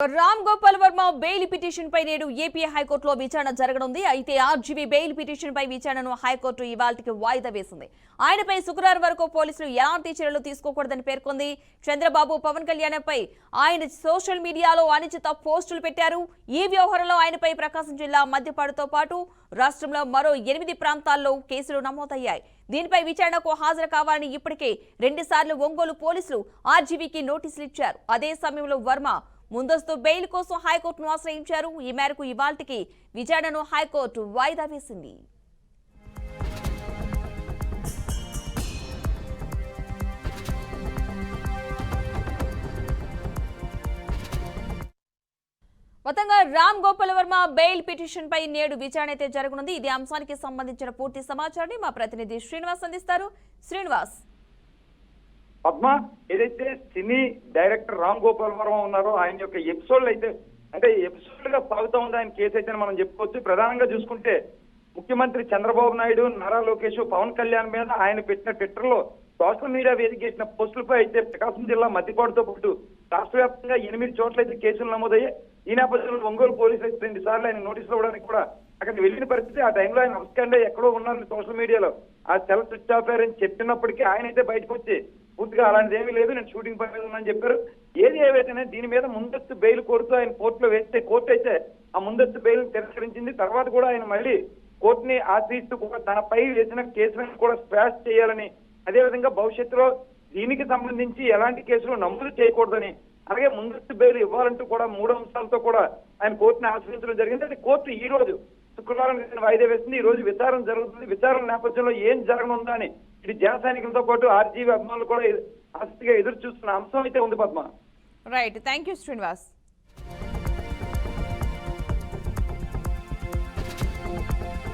Ram Gopal Varma bail petition పై నేడు AP హైకోర్టులో విచారణ జరగనుంది. అయితే ఆర్జీవీ బెయిల్ పిటిషన్ పై విచారణను హైకోర్టు ఇవాళకి వాయిదా వేసింది. ఆయనపై శుక్రవారం వరకు పోలీసులు ఎలాంటి చర్యలు తీసుకోకూడదని పేర్కొంది. చంద్రబాబు పవన్ కళ్యాణ్పై ఆయన సోషల్ మీడియాలో అనుచిత పోస్టులు పెట్టారు. ఈ వ్యవహారంలో ఆయనపై ప్రకాశం జిల్లా మద్యపాడుతో పాటు రాష్ట్రంలో మరో 8 ప్రాంతాల్లో కేసులు నమోదయ్యాయి. దీనిపై విచారణకు హాజరు కావాలని ఇప్పటికే 2 సార్లు ఒంగోలు పోలీసులు ఆర్జీవీకి నోటీసులు ఇచ్చారు. అదే సమయంలో వర్మ ముందస్తు బెయిల్ కోసం హైకోర్టును ఆశ్రయించారు. ఈ మేరకు ఇవాల్టికి విచారణను హైకోర్టు వాయిదా వేసింది. మొత్తంగా రామ్ గోపాల్ వర్మ బెయిల్ పిటిషన్ పై నేడు విచారణ అయితే జరగనుంది. ఇది అంశానికి సంబంధించిన పూర్తి సమాచారాన్ని మా ప్రతినిధి శ్రీనివాస్ అందిస్తారు. శ్రీనివాస్, పద్మ, ఏదైతే సినీ డైరెక్టర్ రామ్ గోపాల్ వర్మ ఉన్నారో ఆయన యొక్క ఎపిసోడ్లు అయితే అంటే ఎపిసోడ్ గా సాగుతూ ఉంది ఆయన కేసు అయితే మనం చెప్పుకోవచ్చు. ప్రధానంగా చూసుకుంటే ముఖ్యమంత్రి చంద్రబాబు నాయుడు, నారా లోకేష్, పవన్ కళ్యాణ్ మీద ఆయన పెట్టిన ట్విట్టర్ లో సోషల్ మీడియా వేదిక చేసిన పోస్టులపై అయితే ప్రకాశం జిల్లా మద్దిపాడుతో పాటు రాష్ట్ర వ్యాప్తంగా 8 చోట్ల అయితే కేసులు నమోదయ్యాయి. ఈ నేపథ్యంలో ఒంగోలు పోలీసులు అయితే 2 సార్లు ఆయన నోటీసులు ఇవ్వడానికి కూడా అక్కడికి వెళ్ళిన పరిస్థితి. ఆ టైంలో ఆయన అవసరంగా ఎక్కడో ఉన్నారని సోషల్ మీడియాలో ఆ సెల్ స్విచ్ ఆఫ్ అయ్యారని చెప్పినప్పటికీ ఆయన అయితే బయటకు వచ్చి పూర్తిగా అలాంటిది ఏమీ లేదు, నేను షూటింగ్ పని మీద ఉన్నానని చెప్పారు. ఏది ఏవైతేనే దీని మీద ముందస్తు బెయిల్ కోరుతూ ఆయన కోర్టులో వేస్తే కోర్టు అయితే ఆ ముందస్తు బెయిల్ తిరస్కరించింది. తర్వాత కూడా ఆయన మళ్ళీ కోర్టుని ఆశ్రయిస్తూ కూడా తనపై వేసిన కేసులను కూడా స్క్వాష్ చేయాలని, అదేవిధంగా భవిష్యత్తులో దీనికి సంబంధించి ఎలాంటి కేసులు నమోదు చేయకూడదని, అలాగే ముందస్తు బెయిల్ ఇవ్వాలంటూ కూడా 3 అంశాలతో కూడా ఆయన కోర్టుని ఆశ్రయించడం జరిగింది. అది కోర్టు ఈ రోజు శుక్రవారం వాయిదా వేసింది. ఈ రోజు విచారణ జరుగుతుంది. విచారణ నేపథ్యంలో ఏం జరగనుందా అని ఇటు జన సైనికులతో పాటు ఆర్జీవీ అభిమానులు కూడా ఆసక్తిగా ఎదురు చూస్తున్న అంశం అయితే ఉంది. Padma, right, thank you Srinivas.